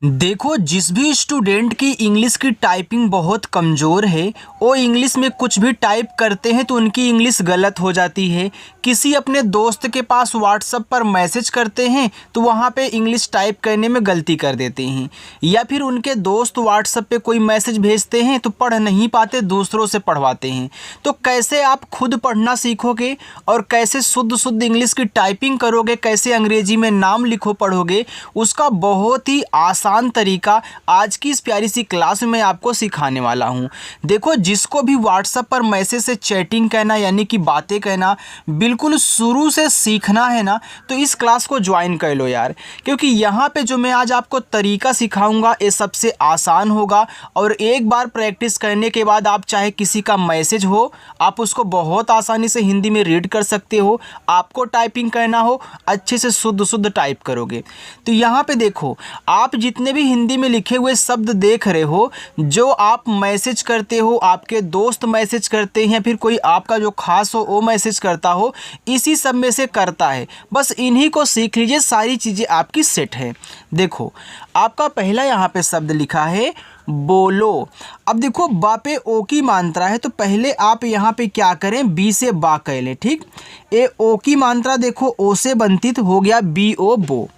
देखो, जिस भी स्टूडेंट की इंग्लिश की टाइपिंग बहुत कमज़ोर है, वो इंग्लिश में कुछ भी टाइप करते हैं तो उनकी इंग्लिश गलत हो जाती है। किसी अपने दोस्त के पास व्हाट्सएप पर मैसेज करते हैं तो वहाँ पे इंग्लिश टाइप करने में गलती कर देते हैं, या फिर उनके दोस्त व्हाट्सएप पे कोई मैसेज भेजते हैं तो पढ़ नहीं पाते, दूसरों से पढ़वाते हैं। तो कैसे आप खुद पढ़ना सीखोगे और कैसे शुद्ध शुद्ध इंग्लिश की टाइपिंग करोगे, कैसे अंग्रेजी में नाम लिखो पढ़ोगे, उसका बहुत ही आसान तरीका आज की इस प्यारी सी क्लास में मैं आपको सिखाने वाला हूं। देखो, जिसको भी व्हाट्सएप पर मैसेज से चैटिंग कहना यानी कि बातें कहना बिल्कुल शुरू से सीखना है ना, तो इस क्लास को ज्वाइन कर लो यार, क्योंकि यहाँ पे जो मैं आज आपको तरीका सिखाऊंगा ये सबसे आसान होगा। और एक बार प्रैक्टिस करने के बाद आप चाहे किसी का मैसेज हो, आप उसको बहुत आसानी से हिंदी में रीड कर सकते हो। आपको टाइपिंग करना हो, अच्छे से शुद्ध शुद्ध टाइप करोगे। तो यहाँ पे देखो, आप जितने भी हिंदी में लिखे हुए शब्द देख रहे हो, जो आप मैसेज करते हो, आपके दोस्त मैसेज करते हैं, फिर कोई आपका जो खास हो वो मैसेज करता हो, इसी सब में से करता है। बस इन्हीं को सीख लीजिए, सारी चीज़ें आपकी सेट है। देखो, आपका पहला यहाँ पे शब्द लिखा है बोलो। अब देखो, बा पे ओ की मात्रा है, तो पहले आप यहाँ पे क्या करें, बी से बा कह लें। ठीक, ए ओ की मात्रा देखो ओ से बनती तो हो गया बी ओ बो।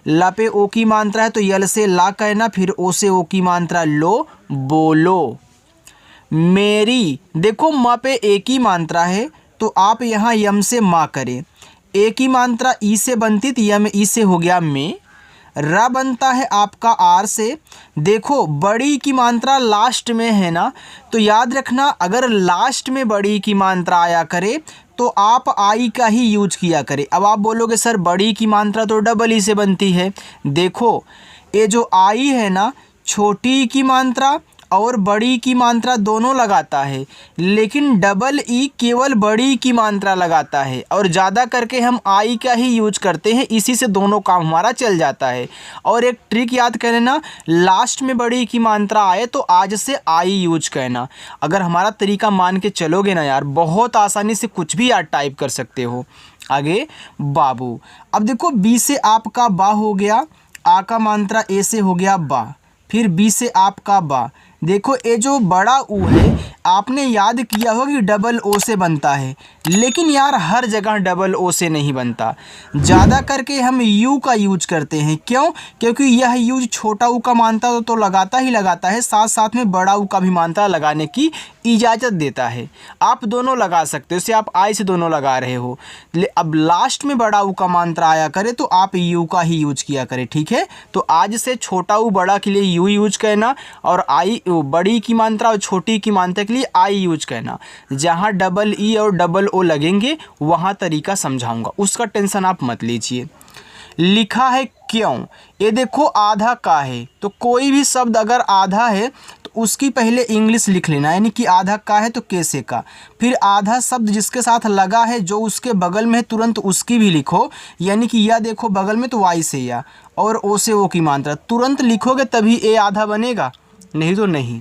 ला पे ओ की मात्रा है तो यल से ला कहना, फिर ओ से ओ की मात्रा लो, बोलो। मेरी, देखो म पे ए की मात्रा है तो आप यहाँ यम से माँ करें। ए की मात्रा ई से बनती तो यम ई से हो गया में। रा बनता है आपका आर से। देखो, बड़ी की मात्रा लास्ट में है ना, तो याद रखना अगर लास्ट में बड़ी की मात्रा आया करे तो आप आई का ही यूज किया करें। अब आप बोलोगे सर बड़ी की मात्रा तो डबल ई से बनती है। देखो, ये जो आई है ना, छोटी की मात्रा और बड़ी की मात्रा दोनों लगाता है, लेकिन डबल ई केवल बड़ी की मात्रा लगाता है, और ज़्यादा करके हम आई का ही यूज करते हैं, इसी से दोनों काम हमारा चल जाता है। और एक ट्रिक याद कर लेना, लास्ट में बड़ी की मात्रा आए तो आज से आई यूज करना। अगर हमारा तरीका मान के चलोगे ना यार, बहुत आसानी से कुछ भी यार टाइप कर सकते हो। आगे बाबू। अब देखो, बी से आपका बा हो गया, आ का मात्रा ए से हो गया बा, फिर बी से आपका बा। देखो, ये जो बड़ा ऊ है आपने याद किया होगा कि डबल ओ से बनता है, लेकिन यार हर जगह डबल ओ से नहीं बनता। ज़्यादा करके हम यू का यूज करते हैं। क्यों? क्योंकि यह यूज छोटा ऊ का मात्रा तो लगाता ही लगाता है, साथ साथ में बड़ा ऊ का भी मात्रा लगाने की इजाज़त देता है। आप दोनों लगा सकते हो, जैसे आप आई से दोनों लगा रहे हो। अब लास्ट में बड़ा ऊ का मात्रा आया करे तो आप यू का ही यूज किया करें। ठीक है, तो आज से छोटा ऊ बड़ा के लिए यू यूज करना, और आई बड़ी की मात्रा और छोटी की मात्रा के लिए आई यूज करना। जहाँ डबल ई और डबल ओ लगेंगे वहाँ तरीका समझाऊंगा, उसका टेंशन आप मत लीजिए। लिखा है क्यों, ये देखो आधा का है, तो कोई भी शब्द अगर आधा है तो उसकी पहले इंग्लिश लिख लेना, यानी कि आधा का है तो कैसे का, फिर आधा शब्द जिसके साथ लगा है जो उसके बगल में है तुरंत उसकी भी लिखो, यानी कि या देखो बगल में तो वाई से या, और ओ से ओ की मात्रा तुरंत लिखोगे तभी ए आधा बनेगा, नहीं तो नहीं।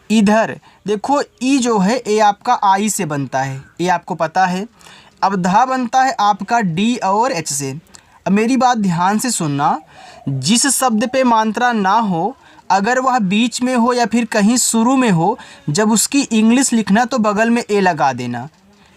इधर देखो, ई जो है ये आपका आई से बनता है, ये आपको पता है। अब धा बनता है आपका डी और एच से। अब मेरी बात ध्यान से सुनना, जिस शब्द पे मात्रा ना हो, अगर वह बीच में हो या फिर कहीं शुरू में हो, जब उसकी इंग्लिश लिखना तो बगल में ए लगा देना।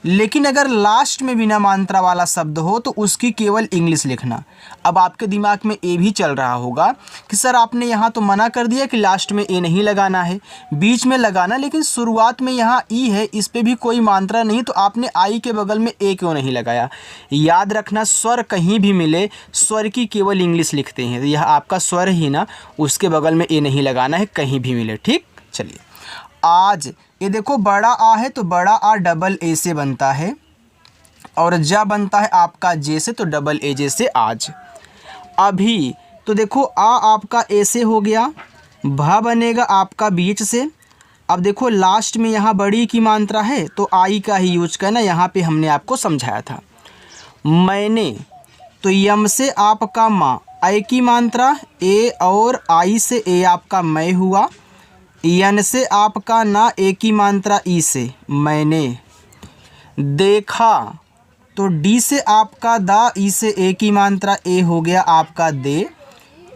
लेकिन अगर लास्ट में बिना मात्रा वाला शब्द हो तो उसकी केवल इंग्लिश लिखना। अब आपके दिमाग में ये भी चल रहा होगा कि सर आपने यहाँ तो मना कर दिया कि लास्ट में ए नहीं लगाना है, बीच में लगाना, लेकिन शुरुआत में यहाँ ई है, इस पे भी कोई मात्रा नहीं, तो आपने आई के बगल में ए क्यों नहीं लगाया। याद रखना, स्वर कहीं भी मिले स्वर की केवल इंग्लिश लिखते हैं, तो यह आपका स्वर ही ना, उसके बगल में ए नहीं लगाना है कहीं भी मिले। ठीक, चलिए। आज, ये देखो बड़ा आ है तो बड़ा आ डबल ए से बनता है, और जा बनता है आपका जे से, तो डबल ए जे से आज। अभी, तो देखो आ आपका ए से हो गया, भा बनेगा आपका बीच से। अब देखो लास्ट में यहाँ बड़ी की मात्रा है तो आई का ही यूज करना, यहाँ पे हमने आपको समझाया था। मैंने, तो यम से आपका माँ, आई की मात्रा ए और आई से ए आपका मैं हुआ। यन से आपका ना, ए की मात्रा ई से मैंने। देखा, तो डी से आपका दा, ई से ए की मात्रा ए हो गया आपका दे।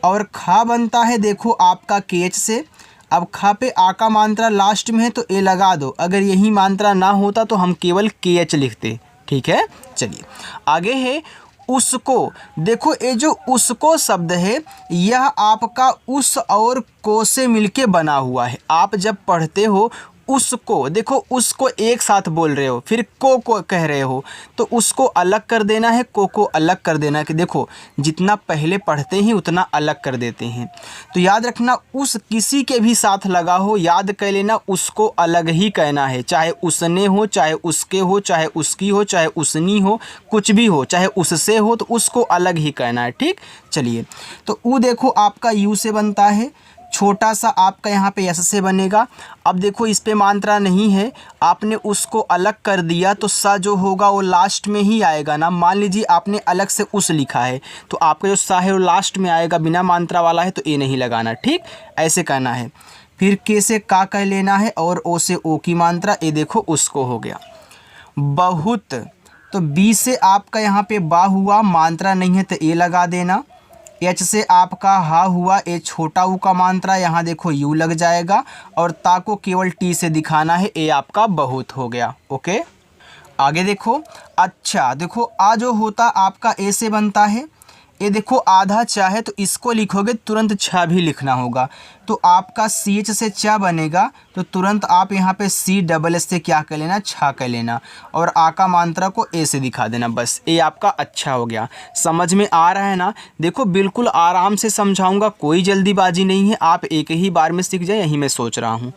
और खा बनता है देखो आपका केच से। अब खा पे आ का मात्रा लास्ट में है तो ए लगा दो, अगर यही मात्रा ना होता तो हम केवल के एच लिखते। ठीक है, चलिए आगे है उसको। देखो ये जो उसको शब्द है यह आपका उस और को से मिलके बना हुआ है। आप जब पढ़ते हो उसको, देखो उसको एक साथ बोल रहे हो, फिर को कह रहे हो तो उसको अलग कर देना है, को अलग कर देना है। कि देखो जितना पहले पढ़ते हैं उतना अलग कर देते हैं। तो याद रखना उस किसी के भी साथ लगा हो याद कर लेना, उसको अलग ही कहना है। चाहे उसने हो, चाहे उसके हो, चाहे उसकी हो, चाहे उसनी हो, कुछ भी हो, चाहे उससे हो, तो उसको अलग ही कहना है। ठीक, चलिए तो ऊ देखो आपका यू से बनता है, छोटा सा आपका यहाँ पे यस से बनेगा। अब देखो इस पे मात्रा नहीं है, आपने उसको अलग कर दिया तो सा जो होगा वो लास्ट में ही आएगा ना। मान लीजिए आपने अलग से उस लिखा है तो आपका जो सा है वो लास्ट में आएगा, बिना मात्रा वाला है तो ए नहीं लगाना। ठीक, ऐसे करना है। फिर के से का कह लेना है और ओ से ओ की मात्रा, ये देखो उसको हो गया। बहुत, तो बी से आपका यहाँ पे बा हुआ, मात्रा नहीं है तो ए लगा देना। एच से आपका हा हुआ, ए छोटा ऊ का मात्रा, यहाँ देखो यू लग जाएगा। और ता को केवल टी से दिखाना है, ए आपका बहुत हो गया। ओके, आगे देखो अच्छा, देखो आ जो होता आपका ए से बनता है। ये देखो आधा चा है तो इसको लिखोगे तुरंत छा भी लिखना होगा, तो आपका सी एच से चा बनेगा तो तुरंत आप यहाँ पे सी डबल एस से क्या कर लेना, छा कर लेना। और आ का मात्रा को ए से दिखा देना, बस ये आपका अच्छा हो गया। समझ में आ रहा है ना? देखो बिल्कुल आराम से समझाऊंगा, कोई जल्दीबाजी नहीं है, आप एक ही बार में सीख जाए, यही मैं सोच रहा हूँ।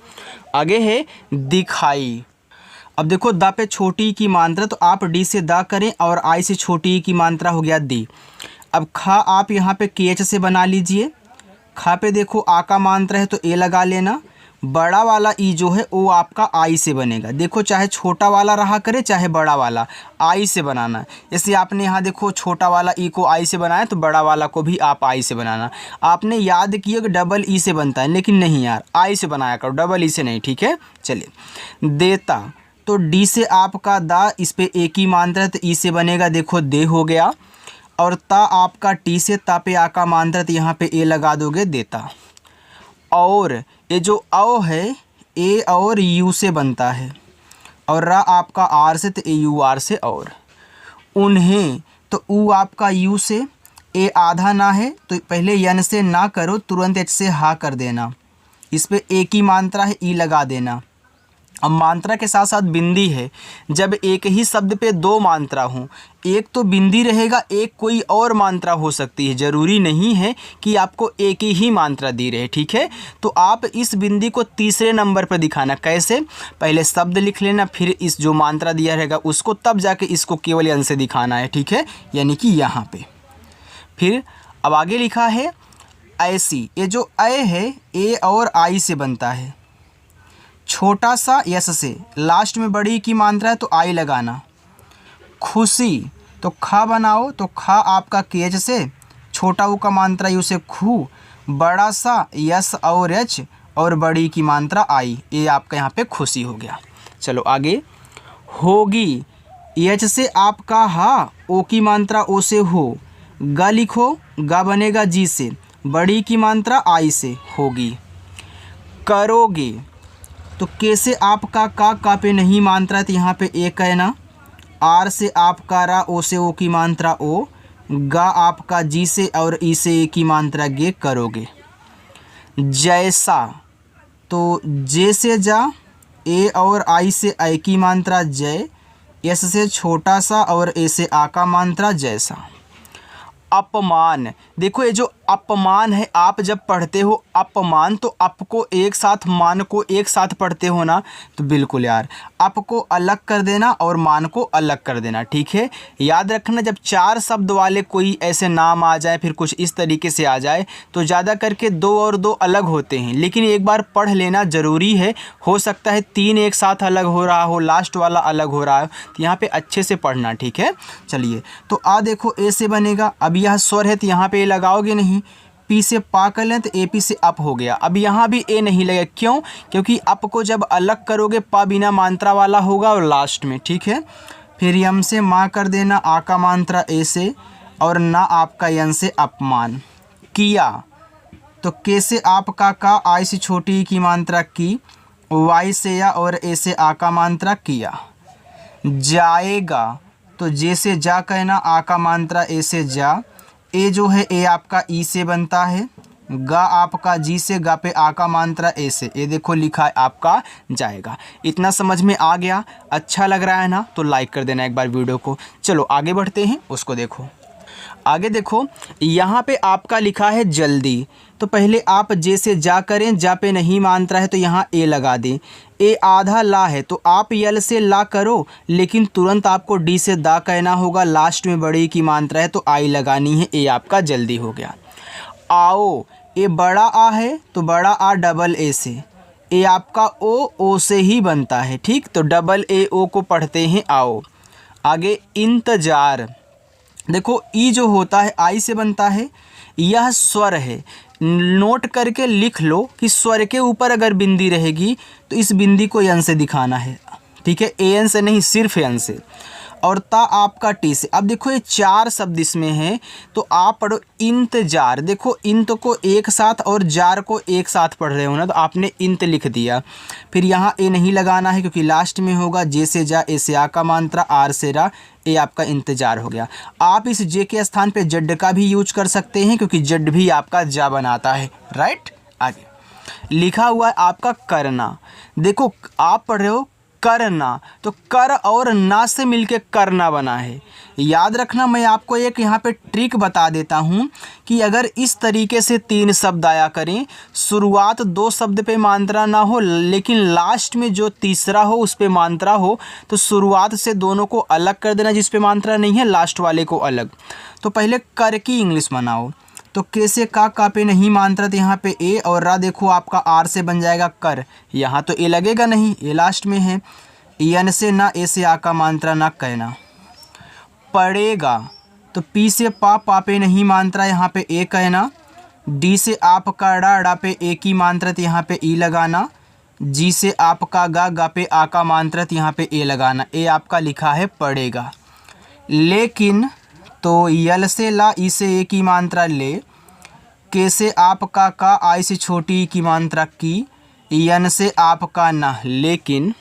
आगे है दिखाई। अब देखो दा पे छोटी की मात्रा तो आप डी से दा करें और आई से छोटी की मात्रा हो गया दी। अब खा आप यहाँ पे के एच से बना लीजिए। खा पे देखो आ का मात्रा है तो ए लगा लेना। बड़ा वाला ई जो है वो आपका आई से बनेगा। देखो चाहे छोटा वाला रहा करे चाहे बड़ा वाला, आई से बनाना। जैसे आपने यहाँ देखो छोटा वाला ई को आई से बनाया तो बड़ा वाला को भी आप आई से बनाना। आपने याद किया कि डबल ई से बनता है, लेकिन नहीं यार, आई से बनाया करो, डबल ई से नहीं। ठीक है, चलिए देता, तो डी से आपका दा, इस पे ए की मात्रा है तो ई से बनेगा, देखो दे हो गया। और ता आपका टी से ता पे आ का मात्रा तो यहाँ पे ए लगा दोगे, देता। और ये जो औ है ए और यू से बनता है, और रा आपका आर से तो ए यू आर से। और उन्हें तो ऊ आपका यू से, ए आधा ना है तो पहले यन से ना करो, तुरंत एच से हा कर देना। इस पे ए की मात्रा है, ई लगा देना। अब मात्रा के साथ साथ बिंदी है। जब एक ही शब्द पे दो मात्रा हों, एक तो बिंदी रहेगा, एक कोई और मात्रा हो सकती है, ज़रूरी नहीं है कि आपको एक ही मात्रा दी रहे। ठीक है, तो आप इस बिंदी को तीसरे नंबर पर दिखाना। कैसे? पहले शब्द लिख लेना, फिर इस जो मात्रा दिया रहेगा उसको, तब जाके इसको केवल यन से दिखाना है। ठीक है, यानी कि यहाँ पे। फिर अब आगे लिखा है ऐसी। ये जो ए है ए और आई से बनता है, छोटा सा यस से, लास्ट में बड़ी की मात्रा है तो आई लगाना। खुशी, तो खा बनाओ तो खा आपका केच से, छोटा ऊ का मात्रा यू से खू, बड़ा सा यस और एच और बड़ी की मात्रा आई, ये आपका यहाँ पे खुशी हो गया। चलो आगे होगी। एच से आपका हा, ओ की मात्रा ओ से हो, गा लिखो, गा बनेगा जी से, बड़ी की मात्रा आई से, होगी। करोगे, तो के से आपका का पे नहीं मात्रा तो यहाँ पे ए कहना। आर से आपका रा, ओ से ओ की मात्रा ओ, गा आपका जी से और ई से ए की मात्रा गे, करोगे। जैसा, तो जे से जा, ए और आई से आई की मात्रा जय, एस से छोटा सा और ए से आ का मात्रा जैसा। अपमान, देखो ये जो अपमान है, आप जब पढ़ते हो अपमान तो अप को एक साथ, मान को एक साथ पढ़ते हो ना, तो बिल्कुल यार अप को अलग कर देना और मान को अलग कर देना। ठीक है, याद रखना जब चार शब्द वाले कोई ऐसे नाम आ जाए, फिर कुछ इस तरीके से आ जाए, तो ज़्यादा करके दो और दो अलग होते हैं, लेकिन एक बार पढ़ लेना ज़रूरी है। हो सकता है तीन एक साथ अलग हो रहा हो, लास्ट वाला अलग हो रहा है, तो यहाँ पे अच्छे से पढ़ना। ठीक है, चलिए तो आ देखो ए से बनेगा। अब यह स्वर है तो यहाँ पे लगाओगे नहीं, पी से पा कर लें तो ए पी से अप हो गया। अब यहाँ भी ए नहीं लगेगा, क्यों? क्योंकि अप को जब अलग करोगे पा बिना मात्रा वाला होगा और लास्ट में। ठीक है, फिर यम से माँ कर देना, आ का मात्रा ए से, और ना आपका यन से अपमान। किया, तो के से आपका का, आई से छोटी ई की मात्रा की, वाई से या और ए से आ का मात्रा किया। जाएगा तो जे से जा कहना, आ का मात्रा ए से जा। ए जो है ए आपका ई से बनता है, गा आपका जी से, गा पे आ का मात्रा ए से। ये देखो लिखा है आपका जाएगा। इतना समझ में आ गया? अच्छा लग रहा है ना? तो लाइक कर देना एक बार वीडियो को। चलो आगे बढ़ते हैं, उसको देखो। आगे देखो, यहाँ पे आपका लिखा है जल्दी। तो पहले आप जे से जा करें, जा पे नहीं मात्रा है तो यहाँ ए लगा दें। ए आधा ला है तो आप यल से ला करो, लेकिन तुरंत आपको डी से दा कहना होगा। लास्ट में बड़ी की मात्रा है तो आई लगानी है। ए आपका जल्दी हो गया। आओ, ए बड़ा आ है तो बड़ा आ डबल ए से। ए आपका ओ से ही बनता है, ठीक। तो डबल ए ओ को पढ़ते हैं आओ। आगे इंतजार। देखो ई जो होता है आई से बनता है, यह स्वर है। नोट करके लिख लो कि स्वर के ऊपर अगर बिंदी रहेगी तो इस बिंदी को यन से दिखाना है, ठीक है। ए एन से नहीं, सिर्फ एन से। और ता आपका टी से। अब देखो ये चार शब्द इसमें हैं तो आप पढ़ो इंतजार। देखो इंत को एक साथ और जार को एक साथ पढ़ रहे हो ना, तो आपने इंत लिख दिया। फिर यहाँ ए नहीं लगाना है क्योंकि लास्ट में होगा। जे से जा, ए से आ का मात्रा, आर से रा, ए आपका इंतजार हो गया। आप इस जे के स्थान पे जड का भी यूज कर सकते हैं क्योंकि जड भी आपका जा बनाता है, राइट। आगे लिखा हुआ है आपका करना। देखो आप पढ़ रहे हो करना, तो कर और ना से मिलके करना बना है। याद रखना, मैं आपको एक यहाँ पे ट्रिक बता देता हूँ कि अगर इस तरीके से तीन शब्द आया करें, शुरुआत दो शब्द पे मात्रा ना हो लेकिन लास्ट में जो तीसरा हो उस पे मात्रा हो, तो शुरुआत से दोनों को अलग कर देना, जिस पे मात्रा नहीं है लास्ट वाले को अलग। तो पहले कर की इंग्लिश बनाओ। तो के से का पे नहीं मात्रा, तो यहाँ पे ए, और रा देखो आपका आर से बन जाएगा कर। यहाँ तो ए लगेगा नहीं, ए लास्ट में है। यन से ना, ए से आ का मात्रा ना कहना। पड़ेगा तो पी से पा पे नहीं मात्रा, यहाँ पे ए कहना। डी से आपका डा पे ए की मात्रा, तो यहाँ पे ई लगाना। जी से आपका गा पे आ का मात्रा, तो यहाँ पे ए लगाना। ए आपका लिखा है पड़ेगा। लेकिन तो यल से ला, ई से ए की मात्रा ले। के से आपका का, आई से छोटी ई की मात्रा की। यन से आपका ना। लेकिन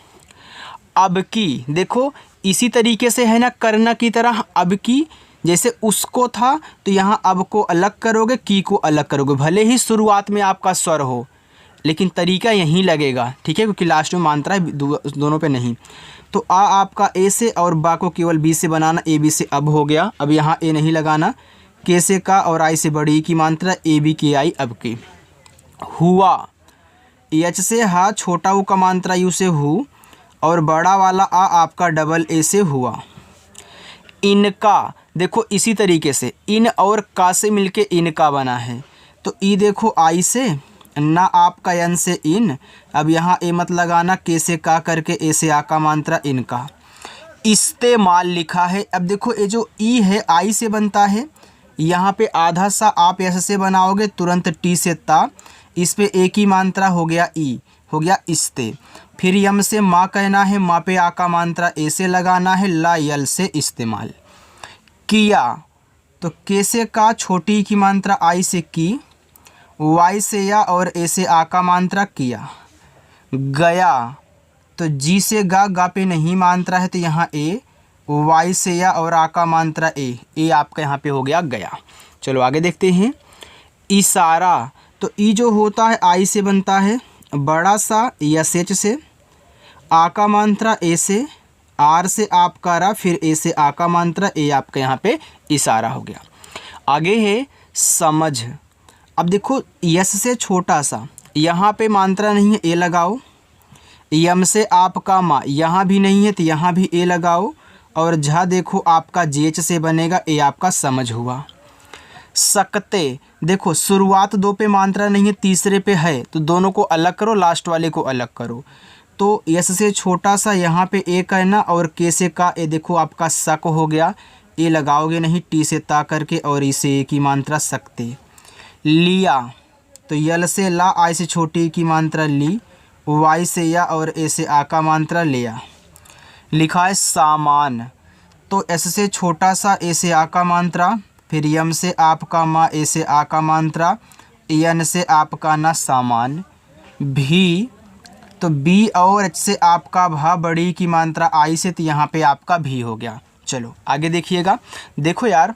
अब की, देखो इसी तरीके से है ना, करना की तरह अब की। जैसे उसको था तो यहाँ अब को अलग करोगे, की को अलग करोगे। भले ही शुरुआत में आपका स्वर हो लेकिन तरीका यहीं लगेगा, ठीक है, क्योंकि लास्ट में मात्रा है दोनों पे नहीं। तो आ आपका ए से और बा को केवल बी से बनाना। ए बी से अब हो गया। अब यहाँ ए नहीं लगाना। के से का और आई से बड़ी की मात्रा, ए बी की आई अब की। हुआ, एच से हा, छोटा ऊ का मात्रा यू से हु, और बड़ा वाला आ आपका डबल ए से हुआ। इनका, देखो इसी तरीके से इन और का से मिलके इनका बना है। तो ई देखो आई से, ना आपका एन से इन। अब यहाँ ए मत लगाना, के से का करके ए से आ का मात्रा इनका। इस्तेमाल लिखा है। अब देखो ये जो ई है आई से बनता है, यहाँ पे आधा सा आप ऐसे से बनाओगे तुरंत टी से ता, इस पे ए की मात्रा हो गया ई, हो गया इस्ते। फिर यम से माँ कहना है, माँ पे आ का मात्रा ए से लगाना है, ला यल से इस्तेमाल। किया तो के से का, छोटी की मात्रा आई से की। वाई से या और ए से आ का मात्रा किया। गया तो जी से गा पे नहीं मात्रा है तो यहाँ ए। वाई से या और आ का मात्रा ए आपका यहाँ पे हो गया गया। चलो आगे देखते हैं। इशारा, तो ई जो होता है आई से बनता है, बड़ा सा यस एच से, आ का मात्रा ए से, आर से आपका रा, फिर ए से आ का मात्रा ए आपका यहाँ पे इशारा हो गया। आगे है समझ। अब देखो यस से छोटा सा, यहाँ पे मात्रा नहीं है, ए लगाओ। यम से आपका माँ, यहाँ भी नहीं है तो यहाँ भी ए लगाओ। और झा देखो आपका जेच से बनेगा, ए आपका समझ हुआ। सकते, देखो शुरुआत दो पे मात्रा नहीं है, तीसरे पे है, तो दोनों को अलग करो, लास्ट वाले को अलग करो। तो यस से छोटा सा यहाँ पे ए कहना, और के से का, ए देखो आपका सक हो गया। ए लगाओगे नहीं, टी से ता करके, और इसे ए की मात्रा सकते। लिया तो यल से ला, आई से छोटी की मात्रा ली। वाई से या और ए से आ का मात्रा लिया। लिखा है सामान, तो एस से छोटा सा, ए से आ का मात्रा, फिर यम से आपका माँ, ए से आ का मात्रा, यन से आपका ना सामान, भी तो बी और एच से आपका भा, बड़ी की मात्रा आई से, तो यहाँ पे आपका भी हो गया। चलो आगे देखिएगा। देखो यार,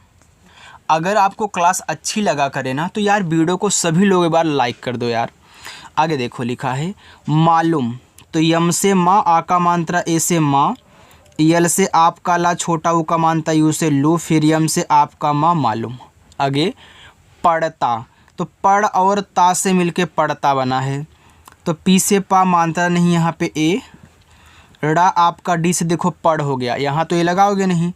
अगर आपको क्लास अच्छी लगा करे ना तो यार वीडियो को सभी लोग एक बार लाइक कर दो यार। आगे देखो लिखा है मालूम, तो यम से माँ, आ का मात्रा ए से माँ, यल से आपका ला, छोटा ऊ का मात्रा यू से लू, फिर यम से आपका माँ मालूम। आगे पढ़ता, तो पढ़ और ता से मिलके पढ़ता बना है, तो पी से पा, मात्रा नहीं यहाँ पे ए, ड़ा आपका डी से देखो पढ़ हो गया, यहाँ तो ए लगाओगे नहीं,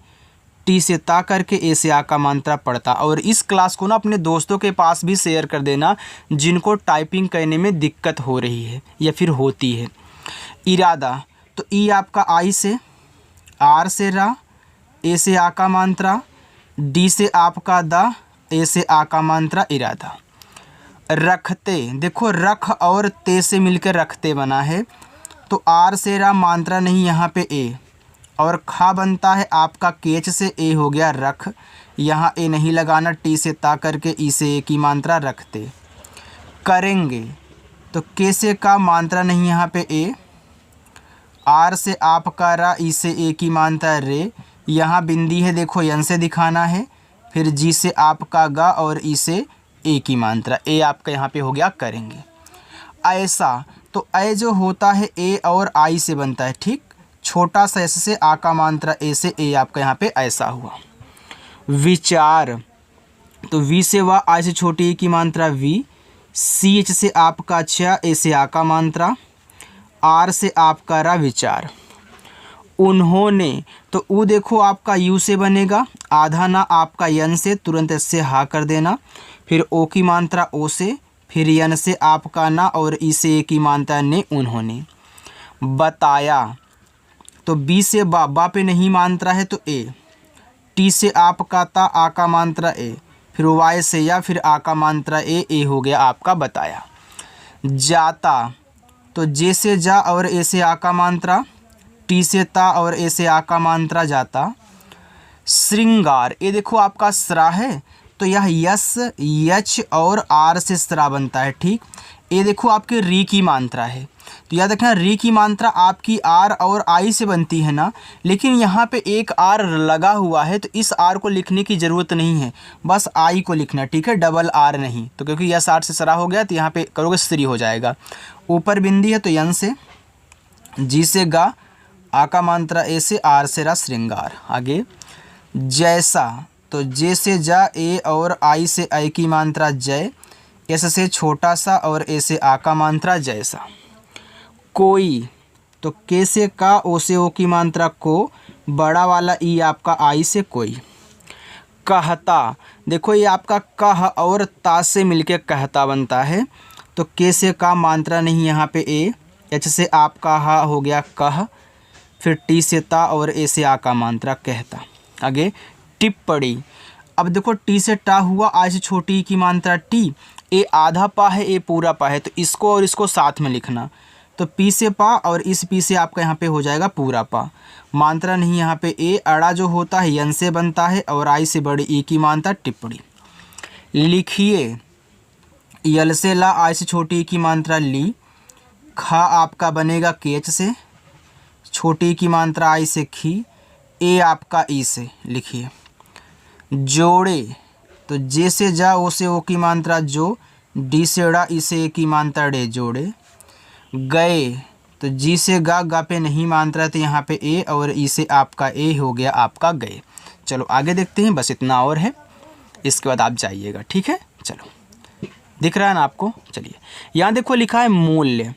टी से ता करके ए से आ का मात्रा पढ़ता। और इस क्लास को ना अपने दोस्तों के पास भी शेयर कर देना जिनको टाइपिंग करने में दिक्कत हो रही है या फिर होती है। इरादा, तो ई आपका आई से, आर से रा, ए से आ का मात्रा, डी से आपका दा, ए से आ का मात्रा इरादा। रखते, देखो रख और ते से मिलकर रखते बना है, तो आर से रा, मात्रा नहीं यहाँ पे ए, और खा बनता है आपका केच से, ए हो गया रख, यहाँ ए नहीं लगाना, टी से ता करके ई से ए की मात्रा रखते। करेंगे, तो के से का, मात्रा नहीं यहाँ पे ए, आर से आपका रा, ई से ए की मात्रा रे, यहाँ बिंदी है देखो यन से दिखाना है, फिर जी से आपका गा और ई से ए की मात्रा, ए आपका यहाँ पे हो गया करेंगे। ऐसा, तो ए जो होता है ए और आई से बनता है, ठीक, छोटा सा एस से आ का मात्रा ए से, ए आपका यहाँ पे ऐसा हुआ। विचार, तो वी से वा, आई से छोटी ए की मात्रा वी, सी एच से आपका छ, ए से आ का मात्रा, आर से आपका रा, विचार। उन्होंने, तो ऊ देखो आपका यू से बनेगा, आधा ना आपका यन से, तुरंत इससे हा कर देना, फिर ओ की मात्रा ओ से, फिर यन से आपका ना और ई से ए की मात्रा ने, उन्होंने। बताया, तो बी से बा पे नहीं मात्रा है तो ए, टी से आपका ता, आ का मात्रा ए, फिर वाई से या, फिर आ का मात्रा ए हो गया आपका बताया। जाता, तो जे से जा और ए से आ का मात्रा, टी से ता और ए से आ का मात्रा जाता। श्रृंगार, ये देखो आपका स्रा है, तो यह यस, यच और आर से स्रा बनता है, ठीक। ये देखो आपके री की मात्रा है, तो याद रखना री की मात्रा आपकी आर और आई से बनती है ना, लेकिन यहाँ पे एक आर लगा हुआ है, तो इस आर को लिखने की ज़रूरत नहीं है, बस आई को लिखना, ठीक है, डबल आर नहीं। तो क्योंकि यस आर से सरा हो गया तो यहाँ पे करोगे श्री हो जाएगा। ऊपर बिंदी है तो यन से, जी से गा, आ का मात्रा ए से, आर से रा, श्रृंगार। आगे जैसा, तो जे से जा, ए और आई से आई की मात्रा जय, एस से छोटा सा और ए से आ का मात्रा जैसा। कोई, तो के से का, ओ से ओ की मात्रा को, बड़ा वाला ई आपका आई से कोई। कहता, देखो ये आपका कह और ता से मिलके कहता बनता है, तो के से का मात्रा नहीं यहाँ पे ए, एच से आपका हा हो गया कह, फिर टी से ता और ए से आ का मात्रा कहता। आगे टिप्पणी, अब देखो टी से टा हुआ, आई से छोटी की मात्रा टी, ए आधा पा है, ए पूरा पा है, तो इसको और इसको साथ में लिखना, तो पी से पा और इस पी से आपका यहाँ पे हो जाएगा पूरा पा, मात्रा नहीं यहाँ पे ए, अड़ा जो होता है यन से बनता है और आई से बड़ी ई की मात्रा टिप्पणी। लिखिए, यल से ला, आई से छोटी ई की मात्रा ली, खा आपका बनेगा केच से, छोटी ई की मात्रा आई से खी, ए आपका ई से लिखिए। जोड़े, तो जे से जा, ओ से ओ की मात्रा जो, डी से ड़ा, ई से ए की मात्रा डे, जोड़े। गए, तो जी से गा, गा पे नहीं मात्रा तो यहाँ पे ए और ई से आपका ए हो गया आपका गए। चलो आगे देखते हैं, बस इतना और है, इसके बाद आप जाइएगा, ठीक है। चलो दिख रहा है ना आपको, चलिए यहाँ देखो लिखा है मूल्य,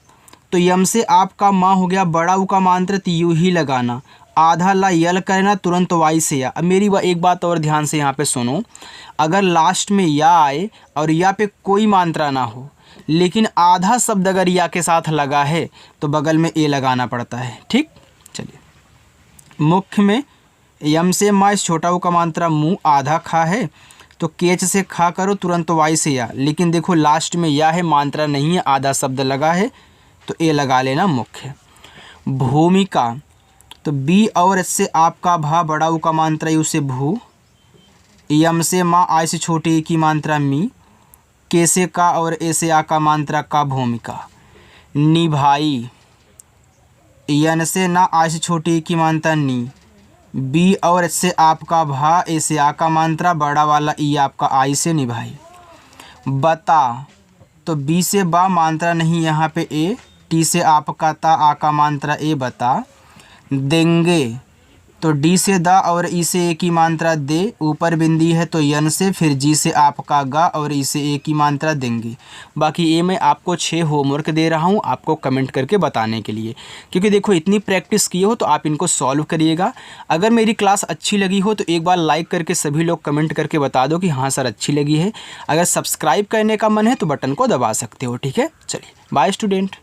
तो यम से आपका माँ हो गया, बड़ा ऊ का मात्रा तो यू ही लगाना, आधा ला यल करना, तुरंत वाई से या। अब मेरी एक बात और ध्यान से यहाँ पे सुनो, अगर लास्ट में या आए और या पे कोई मात्रा ना हो, लेकिन आधा शब्द अगर या के साथ लगा है तो बगल में ए लगाना पड़ता है, ठीक। चलिए मुख्य में यम से मा, इस छोटा ऊ का मात्रा मुँह, आधा खा है तो केच से खा करो, तुरंत वाई से या, लेकिन देखो लास्ट में या है, मात्रा नहीं है, आधा शब्द लगा है तो ए लगा लेना मुख्य। भूमिका, तो बी और एस से आपका भा, बड़ा ऊ का मात्रा यू से भू, यम से माँ, आई से छोटी ई की मात्रा मी, कैसे का और ऐसे आ का मात्रा का भूमिका। निभाई, यन से ना आ से छोटी की मात्रा नी। बी और एच से आपका भा, ऐसे आ का मात्रा बड़ा वाला ई आपका आई से निभाई। बता, तो बी से बा मात्रा नहीं यहाँ पे ए, टी से आपका ता आ का मात्रा ए बता। देंगे, तो डी से दा और ई से ए की मात्रा दे, ऊपर बिंदी है तो यन से, फिर जी से आपका गा और ई से ए की मात्रा देंगे। बाकी ये मैं आपको 6 होमवर्क दे रहा हूँ आपको कमेंट करके बताने के लिए, क्योंकि देखो इतनी प्रैक्टिस की हो तो आप इनको सॉल्व करिएगा। अगर मेरी क्लास अच्छी लगी हो तो एक बार लाइक करके सभी लोग कमेंट करके बता दो कि हाँ सर अच्छी लगी है। अगर सब्सक्राइब करने का मन है तो बटन को दबा सकते हो। ठीक है, चलिए बाय स्टूडेंट।